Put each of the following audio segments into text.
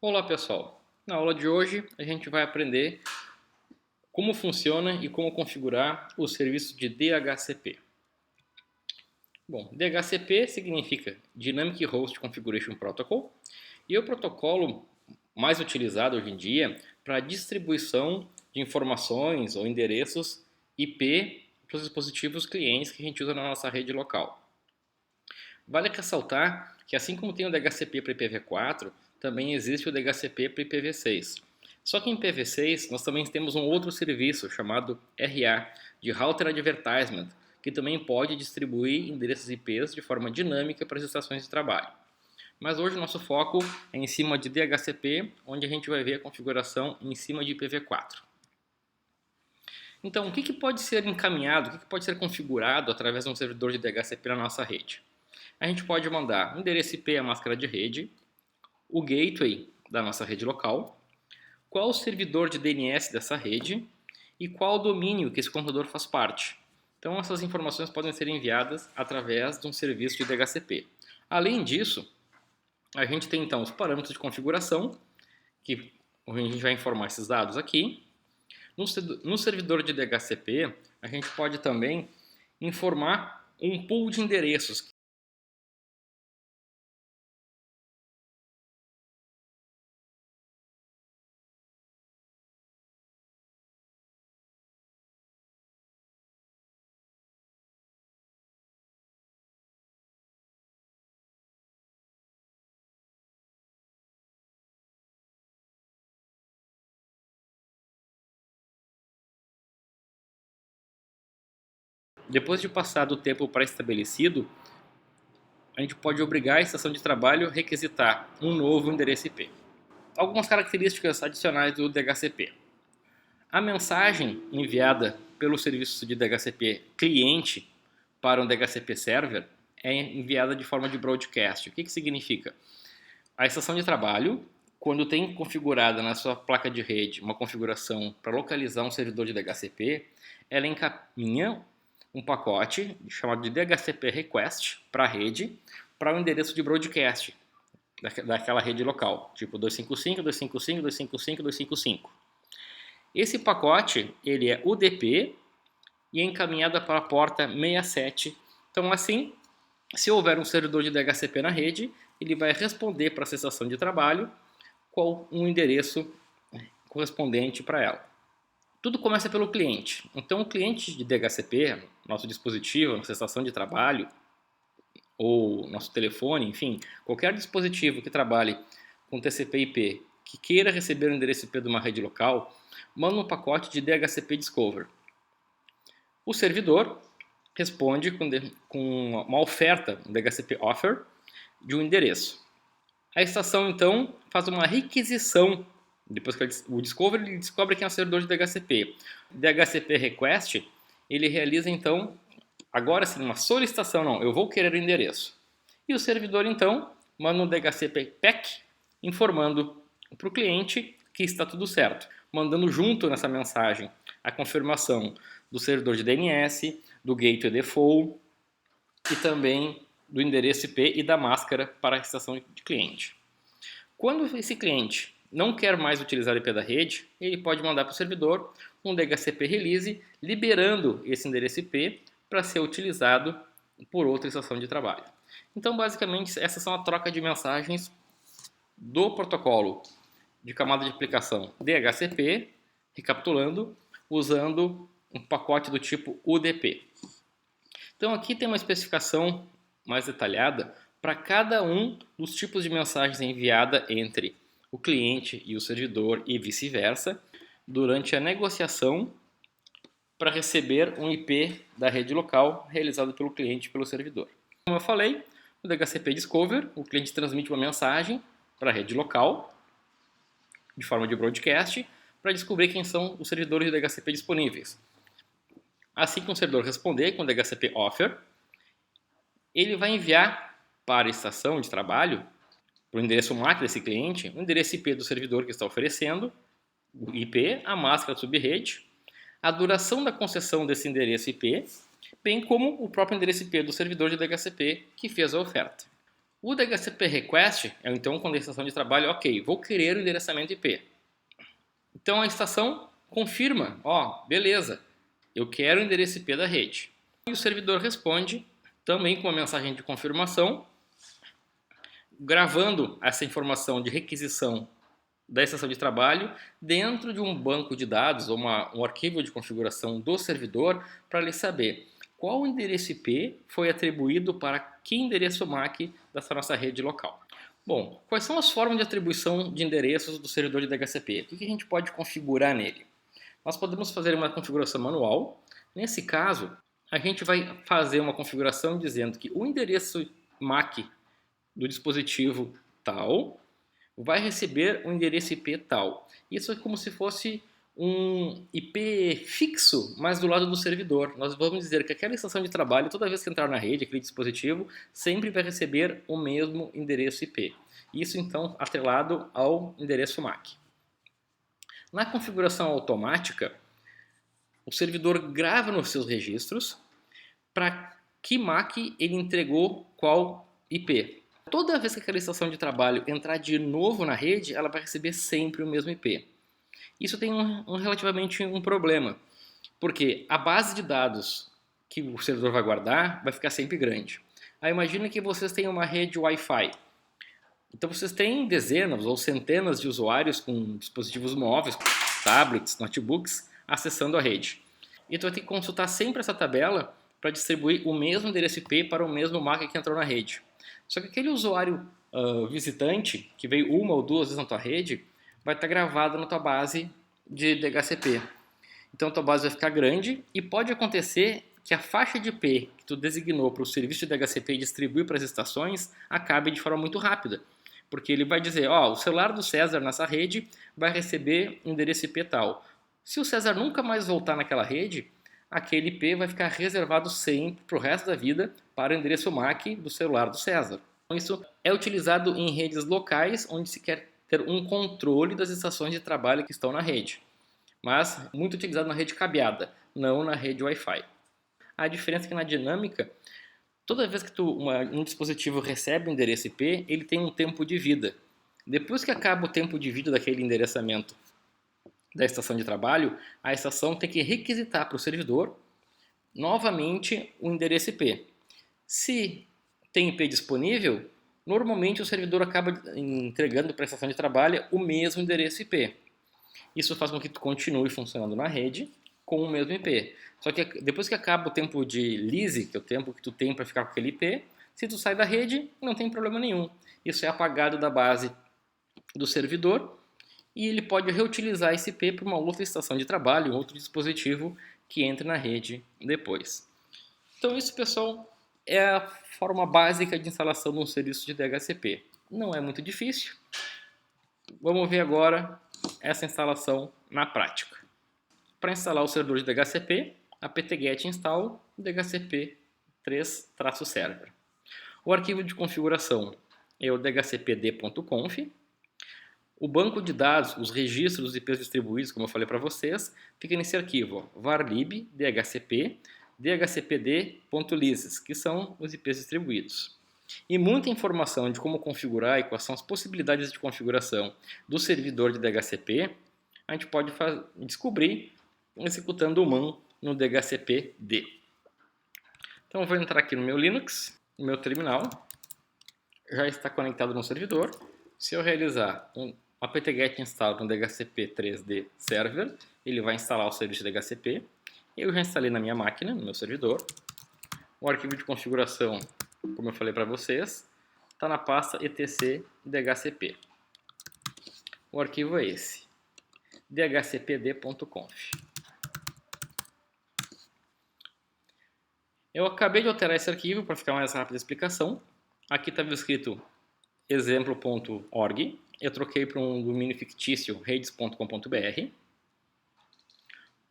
Olá pessoal, na aula de hoje a gente vai aprender como funciona e como configurar o serviço de DHCP. Bom, DHCP significa Dynamic Host Configuration Protocol e é o protocolo mais utilizado hoje em dia para a distribuição de informações ou endereços IP para os dispositivos clientes que a gente usa na nossa rede local. Vale ressaltar que assim como tem o DHCP para IPv4, também existe o DHCP para IPv6. Só que em IPv6 nós também temos um outro serviço chamado RA, de Router Advertisement, que também pode distribuir endereços IPs de forma dinâmica para as estações de trabalho. Mas hoje o nosso foco é em cima de DHCP, onde a gente vai ver a configuração em cima de IPv4. Então, o que pode ser encaminhado, o que pode ser configurado através de um servidor de DHCP na nossa rede? A gente pode mandar o endereço IP à máscara de rede, o gateway da nossa rede local, qual o servidor de DNS dessa rede e qual o domínio que esse computador faz parte. Então essas informações podem ser enviadas através de um serviço de DHCP. Além disso, a gente tem então os parâmetros de configuração, que a gente vai informar esses dados aqui. No servidor de DHCP, a gente pode também informar um pool de endereços. Depois de passar do tempo pré-estabelecido, a gente pode obrigar a estação de trabalho a requisitar um novo endereço IP. Algumas características adicionais do DHCP. A mensagem enviada pelo serviço de DHCP cliente para um DHCP server é enviada de forma de broadcast. O que significa? A estação de trabalho, quando tem configurada na sua placa de rede uma configuração para localizar um servidor de DHCP, ela encaminha um pacote chamado de DHCP Request para a rede, para o endereço de broadcast daquela rede local, tipo 255.255.255.255. Esse pacote ele é UDP e é encaminhado para a porta 67. Então assim, se houver um servidor de DHCP na rede, ele vai responder para a estação de trabalho qual um endereço correspondente para ela. Tudo começa pelo cliente. Então o cliente de DHCP, nosso dispositivo, nossa estação de trabalho, ou nosso telefone, enfim, qualquer dispositivo que trabalhe com TCP/IP que queira receber o endereço IP de uma rede local, manda um pacote de DHCP Discover. O servidor responde com uma oferta, um DHCP Offer, de um endereço. A estação, então, faz uma requisição. Depois que o Discover ele descobre quem é o servidor de DHCP. O DHCP Request, ele realiza, então, agora sim, uma solicitação. Não, eu vou querer o endereço. E o servidor, então, manda um DHCP PACK informando para o cliente que está tudo certo. Mandando junto nessa mensagem a confirmação do servidor de DNS, do gateway default e também do endereço IP e da máscara para a estação de cliente. Quando esse cliente não quer mais utilizar o IP da rede, ele pode mandar para o servidor um DHCP release liberando esse endereço IP para ser utilizado por outra estação de trabalho. Então, basicamente, essas são a troca de mensagens do protocolo de camada de aplicação DHCP, recapitulando, usando um pacote do tipo UDP. Então aqui tem uma especificação mais detalhada para cada um dos tipos de mensagens enviada entre o cliente e o servidor e vice-versa durante a negociação para receber um IP da rede local realizado pelo cliente e pelo servidor. Como eu falei, no DHCP Discover, o cliente transmite uma mensagem para a rede local de forma de broadcast para descobrir quem são os servidores de DHCP disponíveis. Assim que um servidor responder com o DHCP Offer, ele vai enviar para a estação de trabalho, para o endereço MAC desse cliente, o endereço IP do servidor que está oferecendo, o IP, a máscara subrede, a duração da concessão desse endereço IP, bem como o próprio endereço IP do servidor de DHCP que fez a oferta. O DHCP Request é então quando a estação de trabalho, ok, vou querer o endereçamento IP. Então a estação confirma, ó, beleza, eu quero o endereço IP da rede. E o servidor responde também com uma mensagem de confirmação, gravando essa informação de requisição da estação de trabalho dentro de um banco de dados ou um arquivo de configuração do servidor para ele saber qual endereço IP foi atribuído para que endereço MAC dessa nossa rede local. Bom, quais são as formas de atribuição de endereços do servidor de DHCP? O que a gente pode configurar nele? Nós podemos fazer uma configuração manual. Nesse caso, a gente vai fazer uma configuração dizendo que o endereço MAC do dispositivo tal vai receber um endereço IP tal. Isso é como se fosse um IP fixo, mas do lado do servidor. Nós vamos dizer que aquela estação de trabalho, toda vez que entrar na rede, aquele dispositivo, sempre vai receber o mesmo endereço IP. Isso então atrelado ao endereço MAC. Na configuração automática, o servidor grava nos seus registros para que MAC ele entregou qual IP. Toda vez que aquela estação de trabalho entrar de novo na rede, ela vai receber sempre o mesmo IP. Isso tem relativamente um problema, porque a base de dados que o servidor vai guardar vai ficar sempre grande. Aí imagina que vocês têm uma rede Wi-Fi. Então vocês têm dezenas ou centenas de usuários com dispositivos móveis, tablets, notebooks, acessando a rede. E tu vai ter que consultar sempre essa tabela para distribuir o mesmo endereço IP para o mesmo MAC que entrou na rede. Só que aquele usuário visitante, que veio uma ou duas vezes na tua rede, vai estar gravado na tua base de DHCP. Então a tua base vai ficar grande e pode acontecer que a faixa de IP que tu designou para o serviço de DHCP distribuir para as estações acabe de forma muito rápida. Porque ele vai dizer, ó, o celular do César nessa rede vai receber endereço IP tal. Se o César nunca mais voltar naquela rede, aquele IP vai ficar reservado sempre para o resto da vida para o endereço MAC do celular do César. Então, isso é utilizado em redes locais onde se quer ter um controle das estações de trabalho que estão na rede, mas muito utilizado na rede cabeada, não na rede Wi-Fi. A diferença é que na dinâmica, toda vez que um dispositivo recebe um endereço IP, ele tem um tempo de vida. Depois que acaba o tempo de vida daquele endereçamento da estação de trabalho, a estação tem que requisitar para o servidor novamente o endereço IP. Se tem IP disponível, normalmente o servidor acaba entregando para a estação de trabalho o mesmo endereço IP. Isso faz com que tu continue funcionando na rede com o mesmo IP. Só que depois que acaba o tempo de lease, que é o tempo que tu tem para ficar com aquele IP, se tu sai da rede, não tem problema nenhum. Isso é apagado da base do servidor e ele pode reutilizar esse IP para uma outra estação de trabalho, outro dispositivo que entre na rede depois. Então isso, pessoal, é a forma básica de instalação de um serviço de DHCP. Não é muito difícil. Vamos ver agora essa instalação na prática. Para instalar o servidor de DHCP, apt-get install dhcp3-server. O arquivo de configuração é o dhcpd.conf. O banco de dados, os registros dos IPs distribuídos, como eu falei para vocês, fica nesse arquivo, varlib dhcp dhcpd.leases, que são os IPs distribuídos. E muita informação de como configurar e quais são as possibilidades de configuração do servidor de DHCP, a gente pode descobrir executando o man no dhcpd. Então eu vou entrar aqui no meu Linux, no meu terminal, já está conectado no servidor. Se eu realizar um apt-get install no dhcp3d server, ele vai instalar o serviço de DHCP. Eu já instalei na minha máquina, no meu servidor. O arquivo de configuração, como eu falei para vocês, está na pasta etc dhcp. O arquivo é esse, dhcpd.conf. Eu acabei de alterar esse arquivo para ficar mais rápida a explicação. Aqui estava escrito exemplo.org. Eu troquei para um domínio fictício, redes.com.br.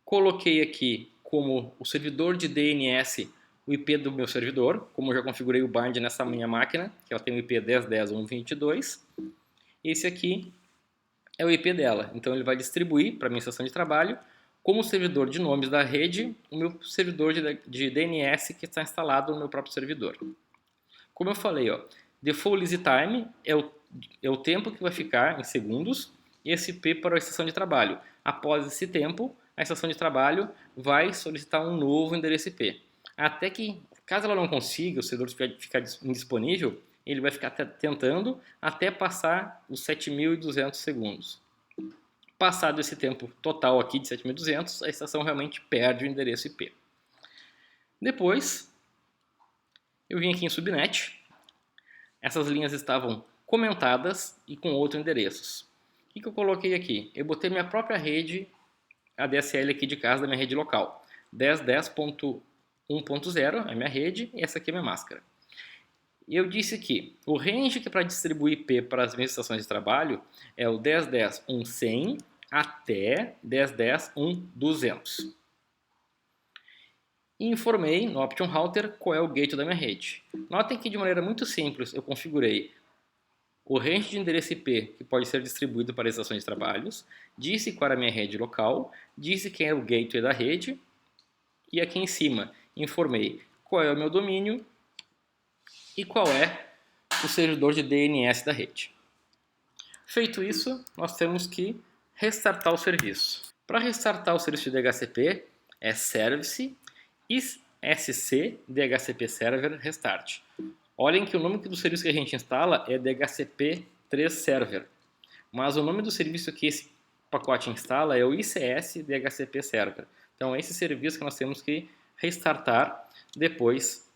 Coloquei aqui como o servidor de DNS o IP do meu servidor, como eu já configurei o bind nessa minha máquina, que ela tem o IP 10.10.1.22. Esse aqui é o IP dela, então ele vai distribuir para a minha estação de trabalho, como servidor de nomes da rede, o meu servidor de DNS que está instalado no meu próprio servidor. Como eu falei, ó, Default Easy Time é o tempo que vai ficar em segundos esse IP para a estação de trabalho. Após esse tempo, a estação de trabalho vai solicitar um novo endereço IP. Até que, caso ela não consiga, o servidor ficar indisponível, ele vai ficar tentando até passar os 7.200 segundos. Passado esse tempo total aqui de 7.200, a estação realmente perde o endereço IP. Depois, eu vim aqui em Subnet. Essas linhas estavam comentadas e com outros endereços. O que eu coloquei aqui? Eu botei minha própria rede ADSL aqui de casa, da minha rede local. 10.10.1.0 é a minha rede e essa aqui é a minha máscara. Eu disse que o range que é para distribuir IP para as minhas estações de trabalho é o 10.10.1.100 até 10.10.1.200. E informei no Option Router qual é o gateway da minha rede. Notem que de maneira muito simples eu configurei o range de endereço IP que pode ser distribuído para as estações de trabalhos, disse qual era a minha rede local, disse quem é o gateway da rede e aqui em cima informei qual é o meu domínio e qual é o servidor de DNS da rede. Feito isso, nós temos que restartar o serviço. Para restartar o serviço de DHCP é service sc DHCP server restart. Olhem que o nome do serviço que a gente instala é DHCP3 server, mas o nome do serviço que esse pacote instala é o ICS DHCP server. Então é esse serviço que nós temos que restartar depois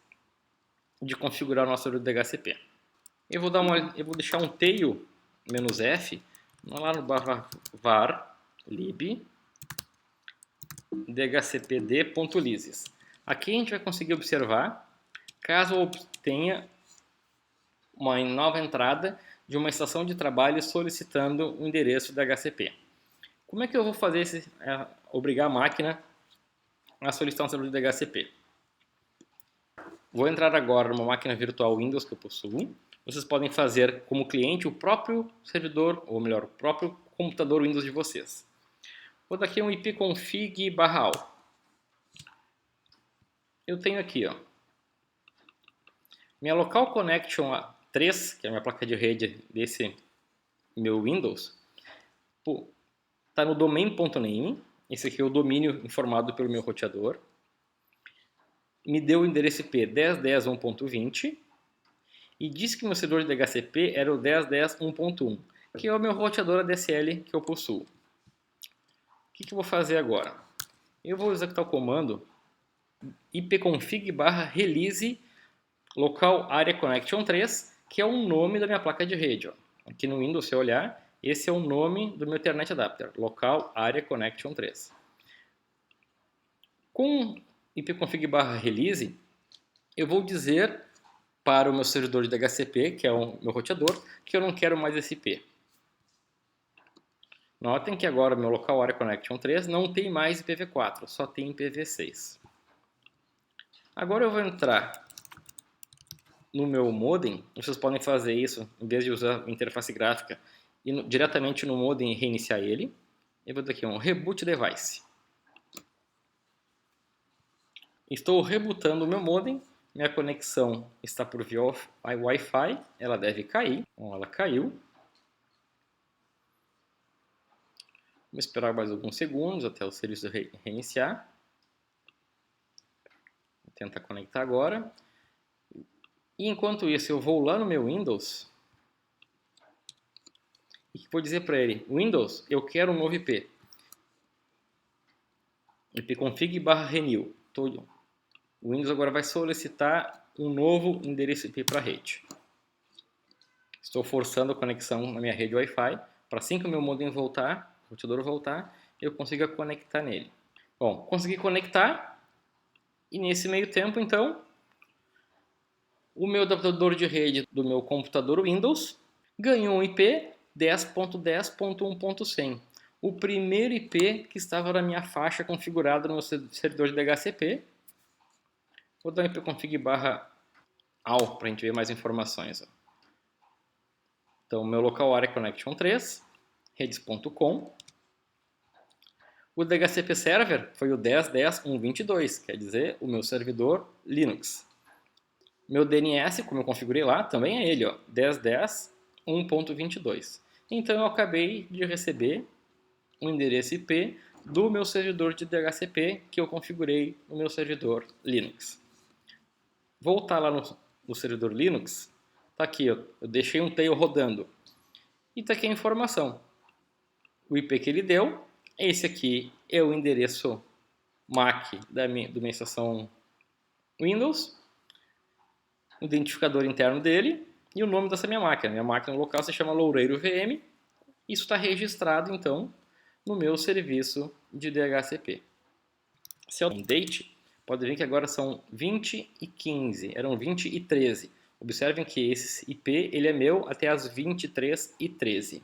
de configurar o nosso servidor de DHCP. Eu vou deixar um tail "-f" lá no var lib dhcpd.lysis. Aqui a gente vai conseguir observar caso eu obtenha uma nova entrada de uma estação de trabalho solicitando o endereço DHCP. Como é que eu vou fazer obrigar a máquina a solicitar um servidor de DHCP? Vou entrar agora numa máquina virtual Windows que eu possuo. Vocês podem fazer como cliente o próprio servidor, ou melhor, o próprio computador Windows de vocês. Vou dar aqui um ipconfig/all. Eu tenho aqui, ó, minha local connection 3, que é a minha placa de rede desse meu Windows, está no domain.name. Esse aqui é o domínio informado pelo meu roteador. Me deu o endereço IP 10.10.1.20 e disse que meu servidor de DHCP era o 10.10.1.1, que é o meu roteador ADSL que eu possuo. O que eu vou fazer agora? Eu vou executar o comando ipconfig/release local area connection 3, que é o nome da minha placa de rede. Ó. Aqui no Windows, se eu olhar, esse é o nome do meu Ethernet Adapter, local area connection 3. Com ipconfig/release, eu vou dizer para o meu servidor de DHCP, que é o meu roteador, que eu não quero mais esse IP. Notem que agora meu local area connection 3 não tem mais IPv4, só tem IPv6. Agora eu vou entrar no meu modem. Vocês podem fazer isso, em vez de usar interface gráfica, diretamente no modem e reiniciar ele. Eu vou dar aqui um reboot device. Estou rebootando o meu modem. Minha conexão está por via Wi-Fi. Ela deve cair. Bom, ela caiu. Vamos esperar mais alguns segundos até o serviço reiniciar. Vou tentar conectar agora. E enquanto isso, eu vou lá no meu Windows e vou dizer para ele: Windows, eu quero um novo IP. ipconfig/renew. O Windows agora vai solicitar um novo endereço IP para a rede. Estou forçando a conexão na minha rede Wi-Fi para assim que o meu modem voltar, o roteador voltar, eu consiga conectar nele. Bom, consegui conectar e nesse meio tempo, então, o meu adaptador de rede do meu computador Windows ganhou um IP 10.10.1.100. O primeiro IP que estava na minha faixa configurada no meu servidor de DHCP. Vou dar um ipconfig/all para a gente ver mais informações. Então, meu local area connection 3, redes.com. O DHCP server foi o 10.10.1.22, quer dizer, o meu servidor Linux. Meu DNS, como eu configurei lá, também é ele, ó, 10.10 1.22. Então eu acabei de receber um endereço IP do meu servidor de DHCP que eu configurei no meu servidor Linux. Voltar lá no servidor Linux, tá aqui, ó, eu deixei um tail rodando e tá aqui a informação. O IP que ele deu, esse aqui é o endereço MAC da minha estação Windows, o identificador interno dele e o nome dessa minha máquina. Minha máquina local se chama Loureiro VM. Isso está registrado, então, no meu serviço de DHCP. Se eu date, pode ver que agora são 20h15, eram 20h13. Observem que esse IP ele é meu até as 23h13.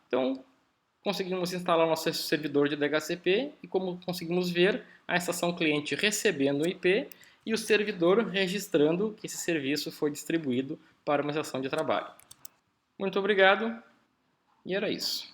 Então, conseguimos instalar nosso servidor de DHCP e, como conseguimos ver, a estação cliente recebendo o IP e o servidor registrando que esse serviço foi distribuído para uma estação de trabalho. Muito obrigado e era isso.